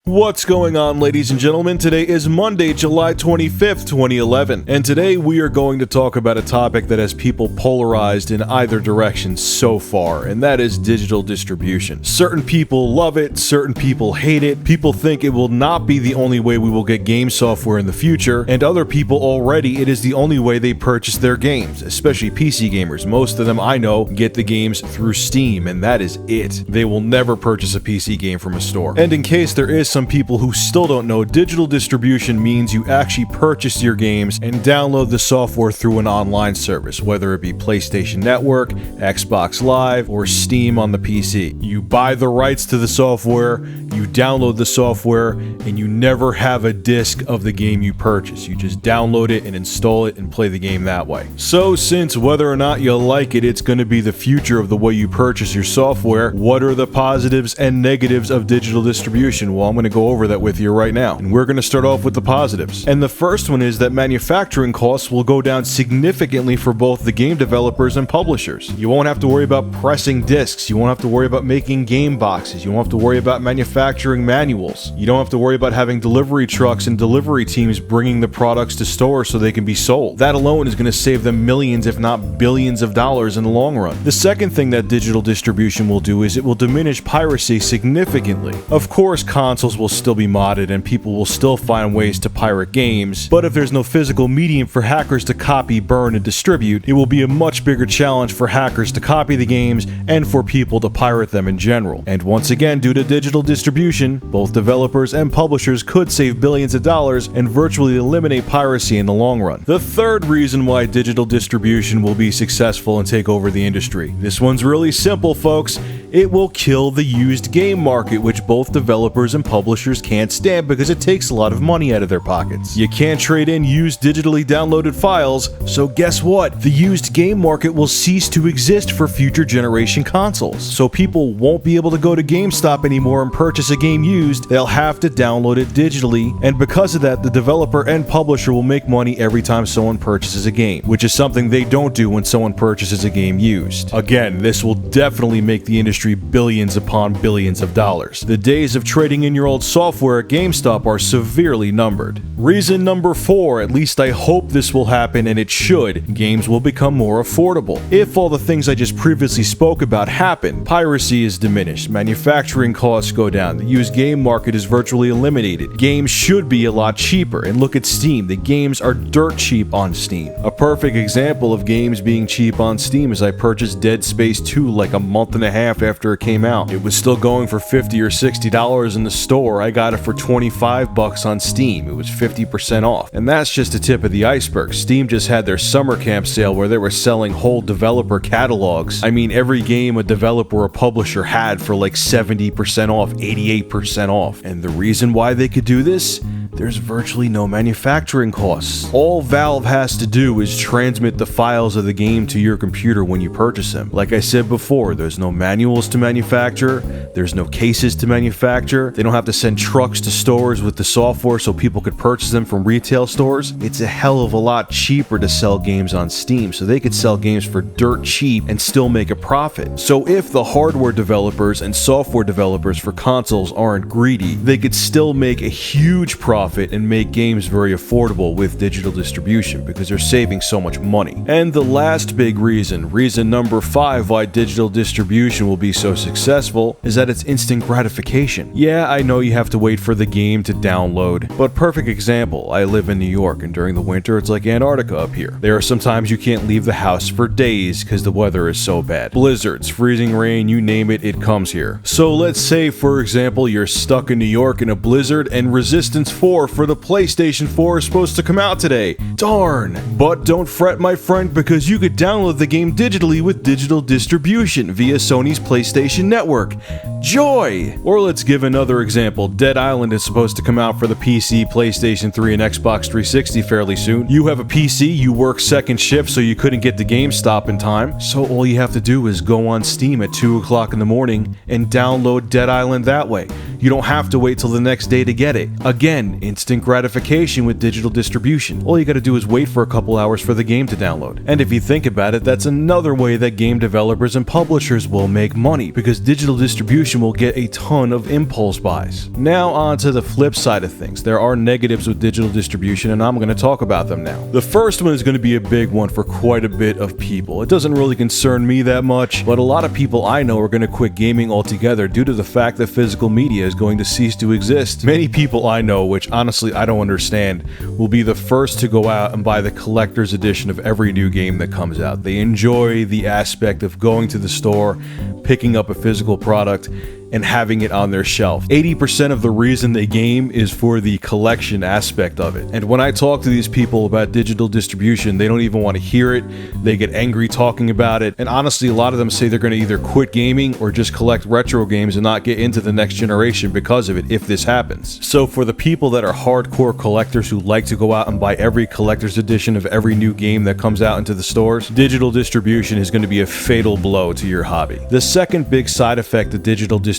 What's going on, ladies and gentlemen? Today is Monday, July 25th, 2011, and today we are going to talk about a topic that has people polarized in either direction so far, and that is digital distribution. Certain people love it, certain people hate it, people think it will not be the only way we will get game software in the future, and other people already it is the only way they purchase their games, especially PC gamers. Most of them I know get the games through Steam, and that is it. They will never purchase a PC game from a store. And in case there is some people who still don't know, digital distribution means you actually purchase your games and download the software through an online service, whether it be PlayStation Network, Xbox Live, or Steam on the PC. You buy the rights to the software, you download the software, and you never have a disc of the game you purchase. You just download it and install it and play the game that way. So since whether or not you like it, it's going to be the future of the way you purchase your software, what are the positives and negatives of digital distribution? Well, I'm going to go over that with you right now. And we're going to start off with the positives. And the first one is that manufacturing costs will go down significantly for both the game developers and publishers. You won't have to worry about pressing discs. You won't have to worry about making game boxes. You won't have to worry about manufacturing manuals. You don't have to worry about having delivery trucks and delivery teams bringing the products to stores so they can be sold. That alone is going to save them millions, if not billions of dollars in the long run. The second thing that digital distribution will do is it will diminish piracy significantly. Of course, consoles will still be modded and people will still find ways to pirate games, but if there's no physical medium for hackers to copy, burn, and distribute, it will be a much bigger challenge for hackers to copy the games and for people to pirate them in general. And once again, due to digital distribution, both developers and publishers could save billions of dollars and virtually eliminate piracy in the long run. The third reason why digital distribution will be successful and take over the industry. This one's really simple, folks. It will kill the used game market, which both developers and publishers can't stand because it takes a lot of money out of their pockets. You can't trade in used digitally downloaded files, so guess what? The used game market will cease to exist for future generation consoles. So people won't be able to go to GameStop anymore and purchase a game used. They'll have to download it digitally, and because of that, the developer and publisher will make money every time someone purchases a game, which is something they don't do when someone purchases a game used. Again, this will definitely make the industry billions upon billions of dollars. The days of trading in your old software at GameStop are severely numbered. Reason number 4, at least I hope this will happen, and it should, games will become more affordable. If all the things I just previously spoke about happen, piracy is diminished, manufacturing costs go down, the used game market is virtually eliminated, games should be a lot cheaper, and look at Steam, the games are dirt cheap on Steam. A perfect example of games being cheap on Steam is I purchased Dead Space 2 like a month and a half after it came out. It was still going for $50 or $60 in the store. I got it for $25 on Steam. It was 50% off. And that's just the tip of the iceberg. Steam just had their summer camp sale where they were selling whole developer catalogs. I mean, every game a developer or publisher had for like 70% off, 88% off. And the reason why they could do this? There's virtually no manufacturing costs. All Valve has to do is transmit the files of the game to your computer when you purchase them. Like I said before, there's no manuals to manufacture, there's no cases to manufacture, they don't have to send trucks to stores with the software so people could purchase them from retail stores. It's a hell of a lot cheaper to sell games on Steam, so they could sell games for dirt cheap and still make a profit. So if the hardware developers and software developers for consoles aren't greedy, they could still make a huge profit and make games very affordable with digital distribution because they're saving so much money. And the last big reason number 5 why digital distribution will be so successful is that it's instant gratification. Yeah, I know you have to wait for the game to download, but perfect example, I live in New York and during the winter it's like Antarctica up here. There are some times you can't leave the house for days because the weather is so bad. Blizzards, freezing rain, you name it, it comes here. So let's say, for example, you're stuck in New York in a blizzard and Resistance 4 for the PlayStation 4 is supposed to come out today. Darn! But don't fret, my friend, because you could download the game digitally with digital distribution via Sony's PlayStation Network. Joy! Or let's give another example. Dead Island is supposed to come out for the PC, PlayStation 3, and Xbox 360 fairly soon. You have a PC, you work second shift so you couldn't get to GameStop in time, so all you have to do is go on Steam at 2 o'clock in the morning and download Dead Island that way. You don't have to wait till the next day to get it. Again, instant gratification with digital distribution. All you gotta do is wait for a couple hours for the game to download. And if you think about it, that's another way that game developers and publishers will make money, because digital distribution will get a ton of impulse buys. Now on to the flip side of things. There are negatives with digital distribution, and I'm going to talk about them now. The first one is going to be a big one for quite a bit of people. It doesn't really concern me that much, but a lot of people I know are going to quit gaming altogether due to the fact that physical media is going to cease to exist. Many people I know, which honestly I don't understand, will be the first to go out and buy the collector's edition of every new game that comes out. They enjoy the aspect of going to the store, picking up a physical product, and having it on their shelf. 80% of the reason they game is for the collection aspect of it. And when I talk to these people about digital distribution, they don't even want to hear it. They get angry talking about it. And honestly, a lot of them say they're going to either quit gaming or just collect retro games and not get into the next generation because of it if this happens. So for the people that are hardcore collectors who like to go out and buy every collector's edition of every new game that comes out into the stores, digital distribution is going to be a fatal blow to your hobby. The second big side effect of digital distribution,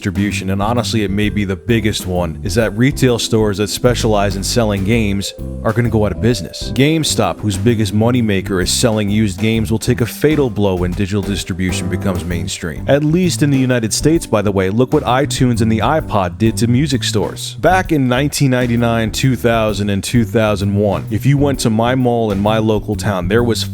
and honestly it may be the biggest one, is that retail stores that specialize in selling games are going to go out of business. GameStop, whose biggest moneymaker is selling used games, will take a fatal blow when digital distribution becomes mainstream. At least in the United States, by the way. Look what iTunes and the iPod did to music stores. Back in 1999, 2000, and 2001, if you went to my mall in my local town, there was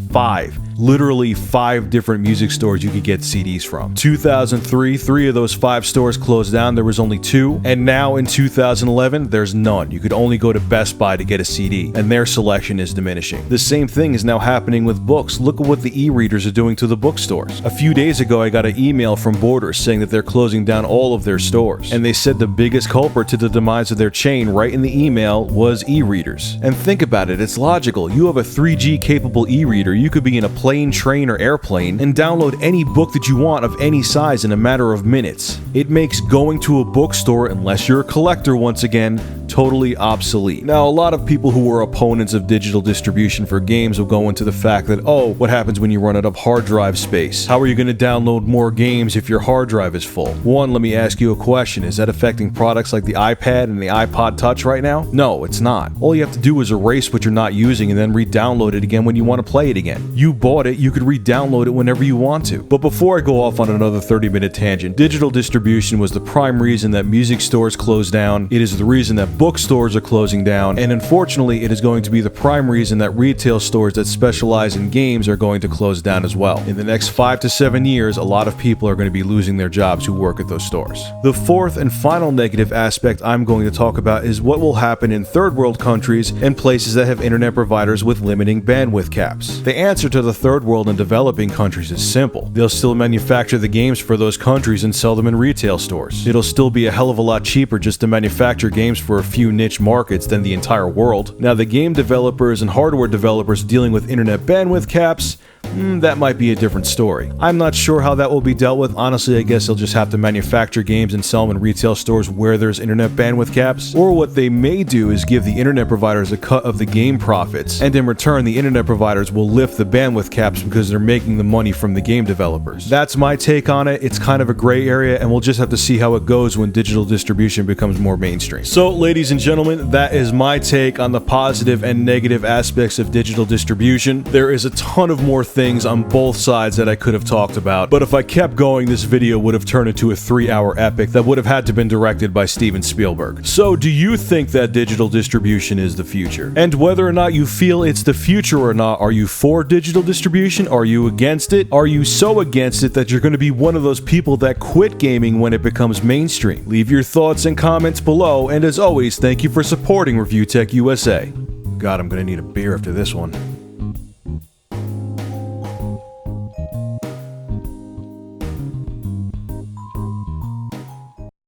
literally five different music stores you could get CDs from. 2003, 3 of those 5 stores closed down. There was only 2. And now in 2011, there's none. You could only go to Best Buy to get a CD, and their selection is diminishing. The same thing is now happening with books. Look at what the e-readers are doing to the bookstores. A few days ago, I got an email from Borders saying that they're closing down all of their stores. And they said the biggest culprit to the demise of their chain right in the email was e-readers. And think about it, it's logical. You have a 3G capable e-reader, you could be in a plane, train, or airplane and download any book that you want of any size in a matter of minutes. It makes going to a bookstore, unless you're a collector once again, totally obsolete. Now, a lot of people who are opponents of digital distribution for games will go into the fact that, oh, what happens when you run out of hard drive space? How are you going to download more games if your hard drive is full? One, let me ask you a question. Is that affecting products like the iPad and the iPod Touch right now? No, it's not. All you have to do is erase what you're not using and then re-download it again when you want to play it again. You bought it, you could re-download it whenever you want to. But before I go off on another 30-minute tangent, digital distribution was the prime reason that music stores closed down. It is the reason that bookstores are closing down, and unfortunately it is going to be the prime reason that retail stores that specialize in games are going to close down as well. In the next 5 to 7 years, a lot of people are going to be losing their jobs who work at those stores. The fourth and final negative aspect I'm going to talk about is what will happen in third world countries and places that have internet providers with limiting bandwidth caps. The answer to the third world and developing countries is simple. They'll still manufacture the games for those countries and sell them in retail stores. It'll still be a hell of a lot cheaper just to manufacture games for a few niche markets than the entire world. Now, the game developers and hardware developers dealing with internet bandwidth caps, that might be a different story. I'm not sure how that will be dealt with. Honestly, I guess they'll just have to manufacture games and sell them in retail stores where there's internet bandwidth caps. Or what they may do is give the internet providers a cut of the game profits, and in return, the internet providers will lift the bandwidth caps because they're making the money from the game developers. That's my take on it. It's kind of a gray area, and we'll just have to see how it goes when digital distribution becomes more mainstream. So, ladies and gentlemen, that is my take on the positive and negative aspects of digital distribution. There is a ton of more things on both sides that I could have talked about, but if I kept going, this video would have turned into a 3-hour epic that would have had to been directed by Steven Spielberg. So, do you think that digital distribution is the future? And whether or not you feel it's the future or not, are you for digital distribution? Are you against it? Are you so against it that you're going to be one of those people that quit gaming when it becomes mainstream? Leave your thoughts and comments below, and as always, thank you for supporting Review Tech USA. God, I'm going to need a beer after this one.